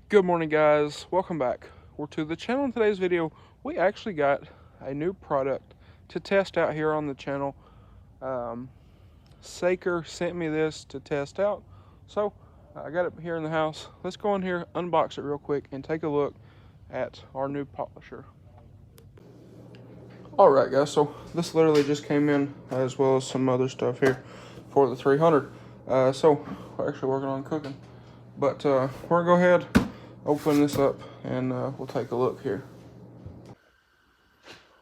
Good morning, guys. Welcome back. We're to the channel. In today's video, we actually got a new product to test out here on the channel. Saker sent me this to test out, so I got it here in the house. Let's go in here, unbox it real quick, and take a look at our new polisher. Alright guys, so this literally just came in, as well as some other stuff here for the 300. So we're actually working on cooking, but we're gonna go ahead, open this up, and we'll take a look here.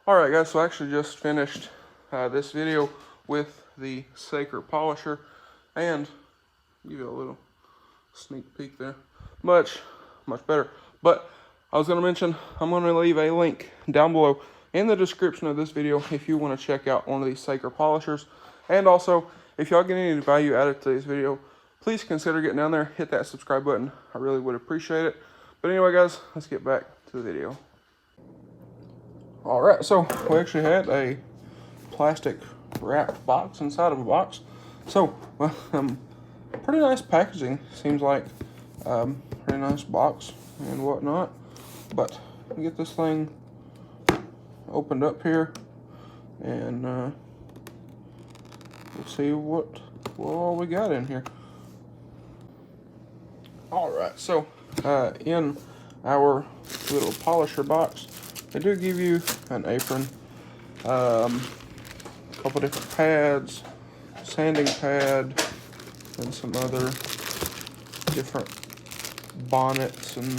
Alright guys, so I actually just finished this video with the Saker polisher, and give you a little sneak peek there. Much better. But I was going to mention, I'm going to leave a link down below in the description of this video if you want to check out one of these Saker polishers. And also, if y'all get any value out of today's video, please consider getting down there, hit that subscribe button. I really would appreciate it. But anyway guys, let's get back to the video. Alright, so we actually had a plastic wrapped box inside of a box. So, well, pretty nice packaging, seems like. Pretty nice box and whatnot. But we get this thing opened up here, and we'll see what all we got in here. Alright, so in our little polisher box, they do give you an apron, a couple different pads, sanding pad, and some other different bonnets and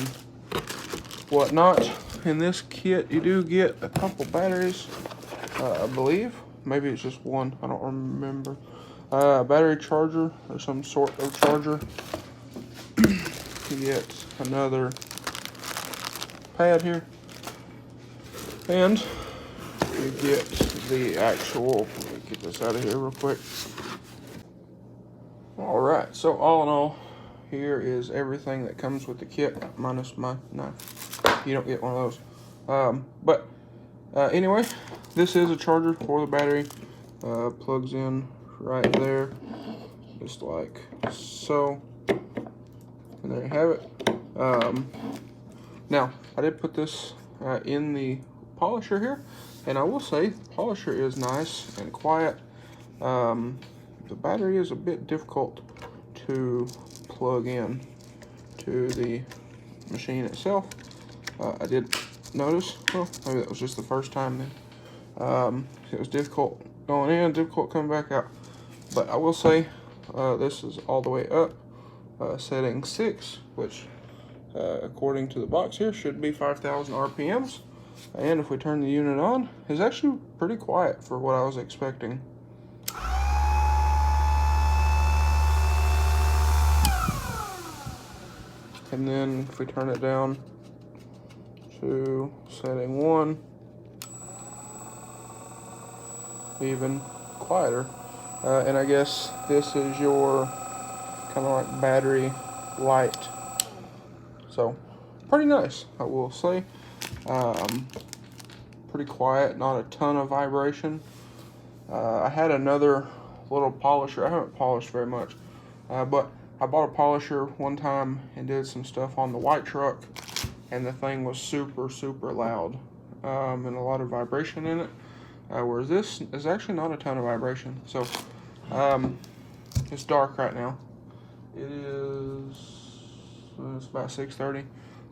whatnot. In this kit, you do get a couple batteries, I believe. Maybe it's just one, I don't remember. A battery charger, or some sort of charger. You get another pad here. And you get the actual, let me get this out of here real quick. Alright, so all in all, here is everything that comes with the kit, minus my knife. You don't get one of those. Anyway, this is a charger for the battery. Plugs in right there, just like so. And there you have it. Now, I did put this in the polisher here, and I will say the polisher is nice and quiet. The battery is a bit difficult to plug in to the machine itself. I did notice, well, maybe that was just the first time then. It was difficult going in, difficult coming back out. But I will say this is all the way up, setting 6, which according to the box here should be 5,000 RPMs. And if we turn the unit on, it's actually pretty quiet for what I was expecting. And then if we turn it down to setting 1, even quieter. And I guess this is your kind of like battery light. So pretty nice, I will say. Pretty quiet, not a ton of vibration. I had another little polisher. I haven't polished very much, but I bought a polisher one time and did some stuff on the white truck, and the thing was super loud, and a lot of vibration in it, whereas this is actually not a ton of vibration. So it's dark right now. It's about 6:30,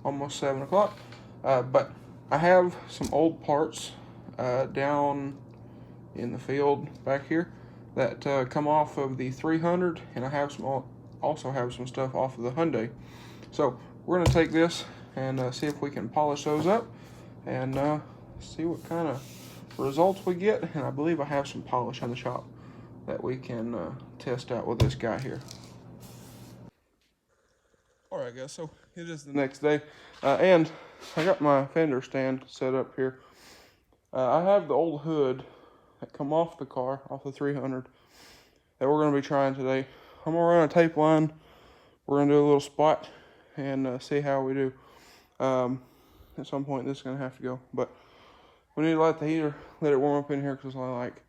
almost 7 o'clock, but I have some old parts down in the field back here that come off of the 300, and I have also have some stuff off of the Hyundai. So we're going to take this and see if we can polish those up and see what kind of results we get. And I believe I have some polish in the shop that we can test out with this guy here. Alright guys, so it is the next day, and I got my fender stand set up here. I have the old hood that come off the car, off the 300, that we're going to be trying today. I'm going to run a tape line, we're going to do a little spot, and see how we do. At some point this is going to have to go, but we need to light the heater, let it warm up in here, because it's only like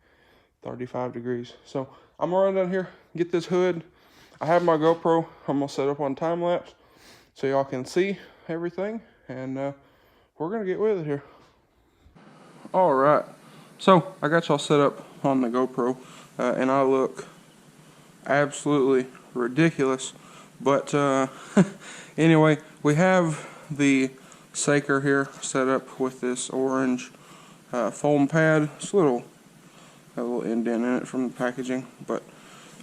35 degrees. So I'm going to run down here, get this hood. I have my GoPro, I'm going to set up on time lapse, so y'all can see everything, and we're gonna get with it here. All right, so I got y'all set up on the GoPro, and I look absolutely ridiculous, but anyway, we have the Saker here set up with this orange foam pad. It's a little indent in it from the packaging, but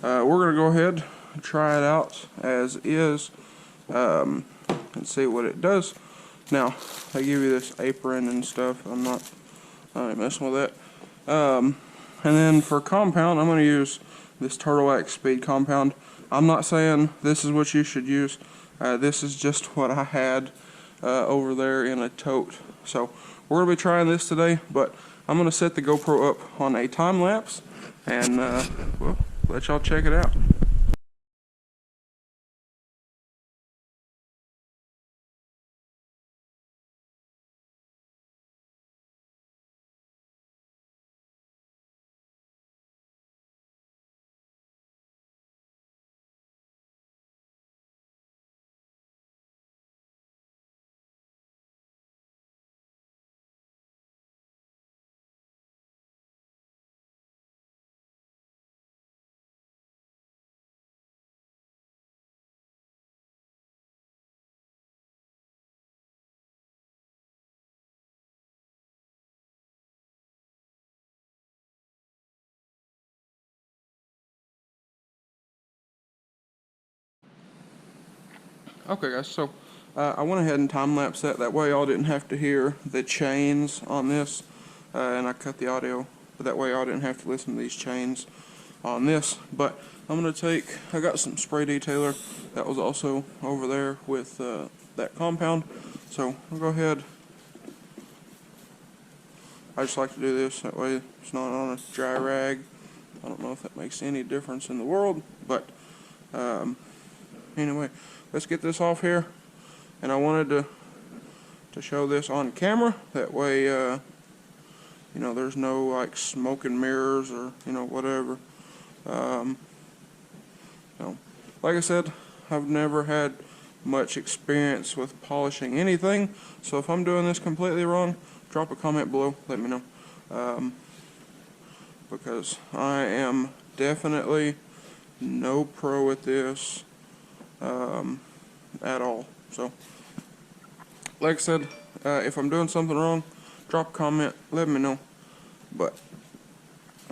we're gonna go ahead and try it out as is, and see what it does. Now, they give you this apron and stuff. I'm not messing with that. And then for compound, I'm going to use this Turtle X Speed compound. I'm not saying this is what you should use. This is just what I had over there in a tote. So we're going to be trying this today, but I'm going to set the GoPro up on a time lapse, and well, let y'all check it out. Okay guys, so I went ahead and time-lapsed that way y'all didn't have to hear the chains on this, and I cut the audio, but that way y'all didn't have to listen to these chains on this. But I'm going to I got some spray detailer that was also over there with that compound, so I'll go ahead. I just like to do this, that way it's not on a dry rag. I don't know if that makes any difference in the world, but anyway, let's get this off here. And I wanted to show this on camera, that way you know, there's no like smoke and mirrors or whatever. Like I said, I've never had much experience with polishing anything, so if I'm doing this completely wrong, drop a comment below, let me know, because I am definitely no pro at this at all. So like I said, if I'm doing something wrong, drop a comment, let me know. But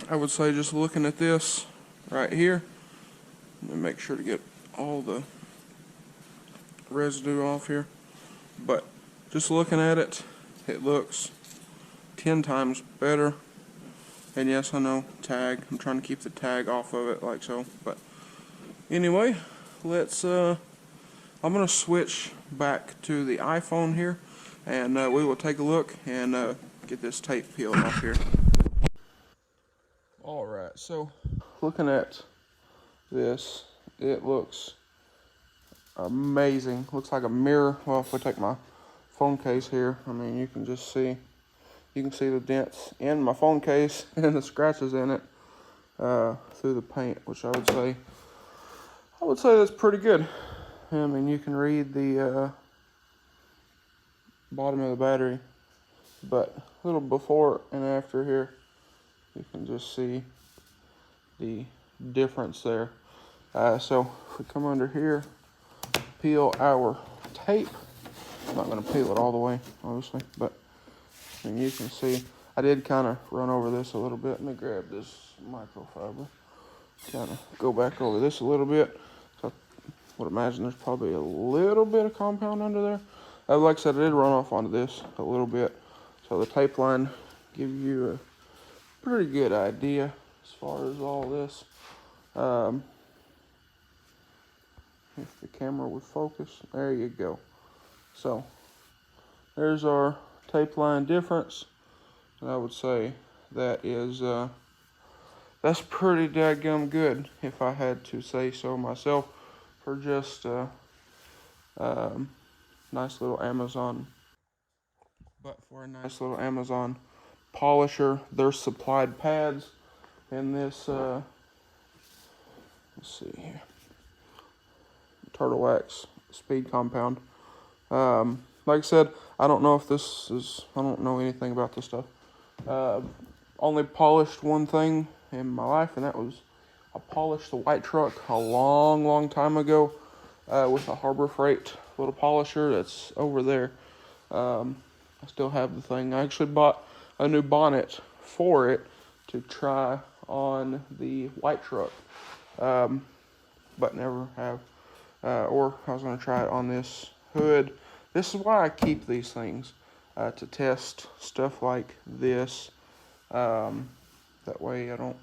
I would say, just looking at this right here, let me make sure to get all the residue off here, but just looking at it, it looks 10 times better. And yes, I know, tag, I'm trying to keep the tag off of it like so. But anyway, let's I'm gonna switch back to the iPhone here, and we will take a look and get this tape peeled off here. Alright, so looking at this, it looks amazing. Looks like a mirror. Well, if we take my phone case here, I mean, you can just see, you can see the dents in my phone case and the scratches in it through the paint, which I would say that's pretty good. I mean, you can read the bottom of the battery, but a little before and after here, you can just see the difference there. So if we come under here, peel our tape. I'm not going to peel it all the way, obviously, but and you can see I did kind of run over this a little bit. Let me grab this microfiber, kind of go back over this a little bit. So I would imagine there's probably a little bit of compound under there. Like I said, I did run off onto this a little bit, so the tape line gives you a pretty good idea as far as all this. If the camera would focus, there you go. So there's our tape line difference, and I would say that is that's pretty dadgum good, if I had to say so myself, for just nice little Amazon. But for a nice little Amazon polisher, there's supplied pads in this. Let's see here. Turtle X Speed compound. Like I said, I don't know if this is, I don't know anything about this stuff. Only polished one thing in my life, and that was I polished the white truck a long time ago with a Harbor Freight little polisher that's over there. I still have the thing. I actually bought a new bonnet for it to try on the white truck, but never have. Or I was going to try it on this hood. This is why I keep these things, to test stuff like this. That way I don't,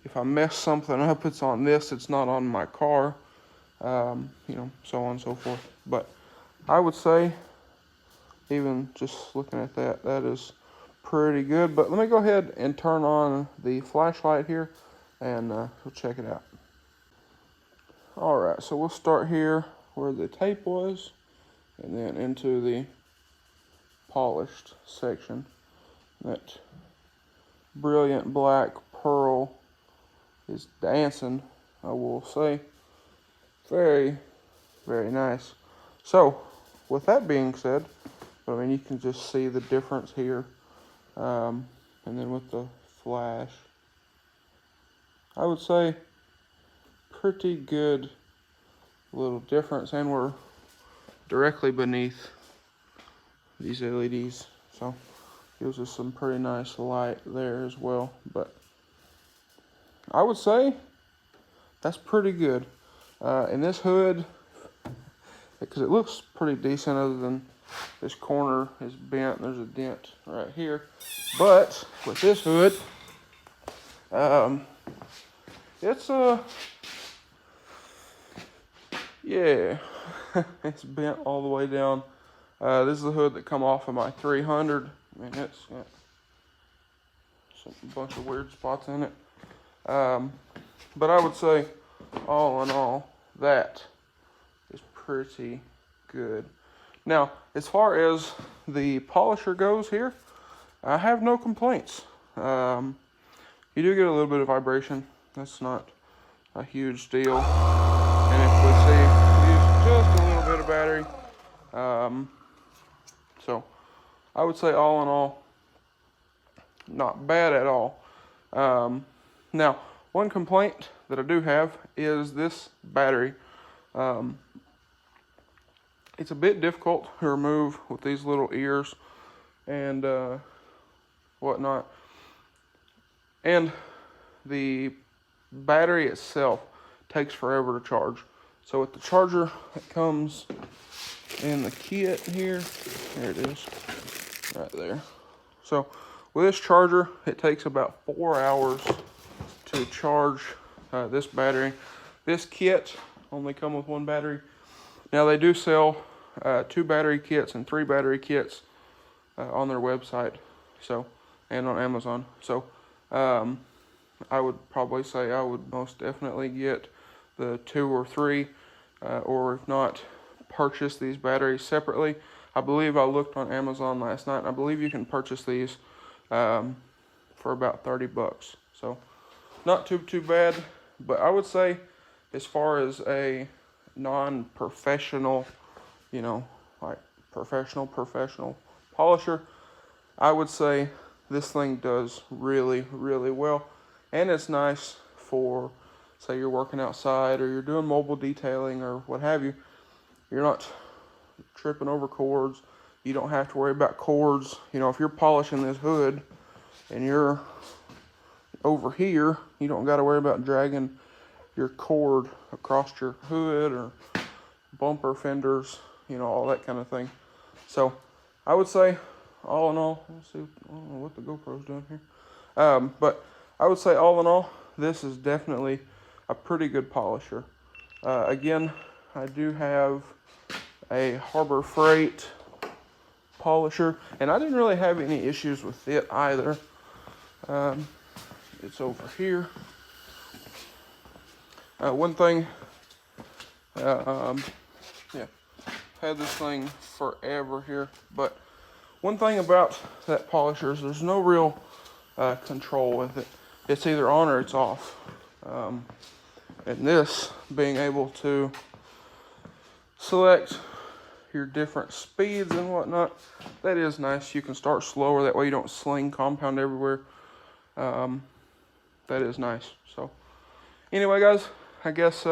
if I mess something up, it's on this, it's not on my car, you know, so on and so forth. But I would say, even just looking at that, that is pretty good. But let me go ahead and turn on the flashlight here, and we'll check it out. Alright, so we'll start here where the tape was, and then into the polished section. That brilliant black pearl is dancing, I will say. Very, very nice. So, with that being said, I mean, you can just see the difference here. And then with the flash, I would say pretty good little difference. And we're directly beneath these LEDs, so gives us some pretty nice light there as well. But I would say that's pretty good. And this hood, because it looks pretty decent other than this corner is bent. There's a dent right here. But with this hood, it's yeah, it's bent all the way down. This is the hood that come off of my 300. I mean, it's got a bunch of weird spots in it. But I would say, all in all, that is pretty good. Now, as far as the polisher goes here, I have no complaints. You do get a little bit of vibration. That's not a huge deal. And if we see, use just a little bit of battery. So, I would say all in all, not bad at all. Now, one complaint that I do have is this battery. It's a bit difficult to remove with these little ears and whatnot. And the battery itself takes forever to charge. So with the charger that comes in the kit here, there it is, right there. So with this charger, it takes about 4 hours to charge this battery. This kit only comes with one battery. Now they do sell 2 battery kits and 3 battery kits on their website, so, and on Amazon. So I would probably say I would most definitely get the 2 or 3, or if not, purchase these batteries separately. I believe I looked on Amazon last night, and I believe you can purchase these for about 30 bucks. So not too bad, but I would say as far as a non-professional, you know, like professional polisher, I would say this thing does really well. And it's nice for, say you're working outside or you're doing mobile detailing or what have you. You're not tripping over cords. You don't have to worry about cords. You know, if you're polishing this hood and you're over here, you don't got to worry about dragging your cord across your hood or bumper fenders, you know, all that kind of thing. So I would say, all in all, let's see, I don't know what the GoPro's doing here. But I would say all in all, this is definitely a pretty good polisher. Again, I do have a Harbor Freight polisher, and I didn't really have any issues with it either. It's over here. One thing, yeah, had this thing forever here, but one thing about that polisher is there's no real control with it. It's either on or it's off. And this, being able to select your different speeds and whatnot. That is nice. You can start slower. That way you don't sling compound everywhere. That is nice. So anyway, guys, I guess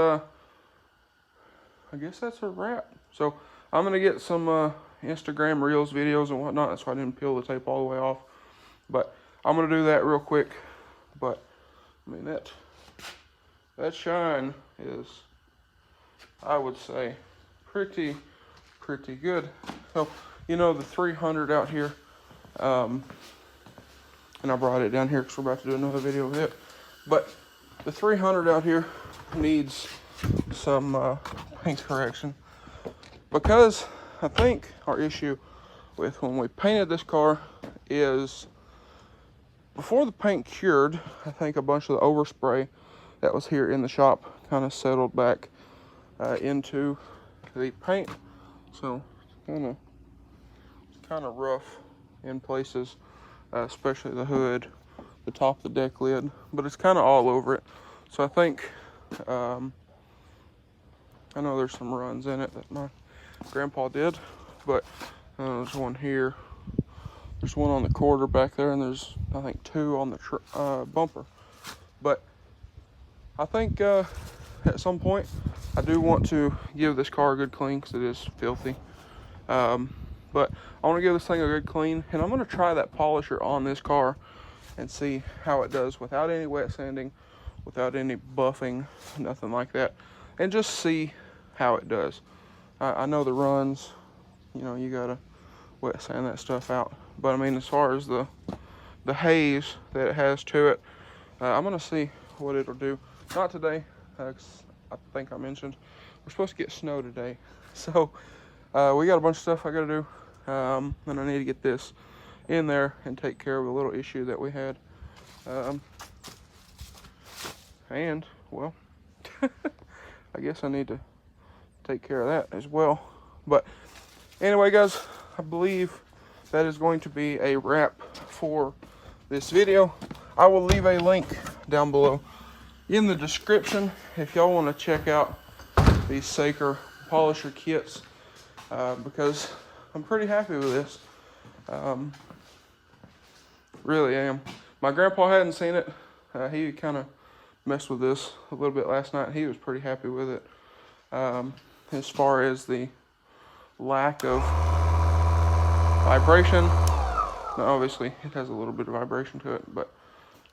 that's a wrap. So I'm gonna get some Instagram Reels videos and whatnot. That's why I didn't peel the tape all the way off. But I'm gonna do that real quick. But I mean that shine is, I would say, pretty good. So you know, the 300 out here, and I brought it down here because we're about to do another video with it. But the 300 out here needs some paint correction, because I think our issue with when we painted this car is, before the paint cured, I think a bunch of the overspray that was here in the shop kind of settled back into the paint. So it's kind of rough in places, especially the hood, the top of the deck lid, but it's kind of all over it. So I think, I know there's some runs in it that my grandpa did, but there's one here, there's one on the quarter back there, and there's, I think, 2 on the bumper. But I think at some point I do want to give this car a good clean, because it is filthy. But I want to give this thing a good clean, and I'm going to try that polisher on this car and see how it does without any wet sanding, without any buffing, nothing like that, and just see how it does. I know the runs, you know, you gotta wet sand that stuff out, but I mean, as far as the haze that it has to it, I'm gonna see what it'll do. Not today, 'cause I think I mentioned we're supposed to get snow today, so we got a bunch of stuff I gotta do, and I need to get this in there and take care of a little issue that we had, and well, I guess I need to take care of that as well. But anyway, guys, I believe that is going to be a wrap for this video. I will leave a link down below in the description if y'all want to check out these Saker polisher kits, because I'm pretty happy with this. Really am. My grandpa hadn't seen it. He kind of messed with this a little bit last night. He was pretty happy with it. As far as the lack of vibration, now obviously it has a little bit of vibration to it, but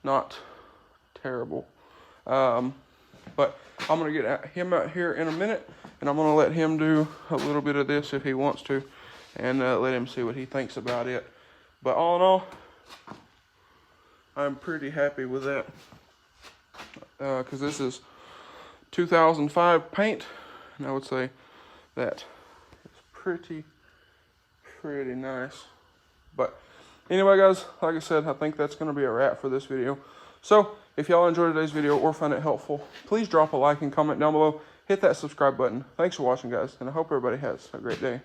not terrible. But I'm gonna get him out here in a minute, and I'm gonna let him do a little bit of this if he wants to, and let him see what he thinks about it. But all in all, I'm pretty happy with that, because this is 2005 paint, and I would say that it's pretty nice. But anyway, guys, like I said, I think that's going to be a wrap for this video. So if y'all enjoyed today's video or found it helpful, please drop a like and comment down below. Hit that subscribe button. Thanks for watching, guys, and I hope everybody has a great day.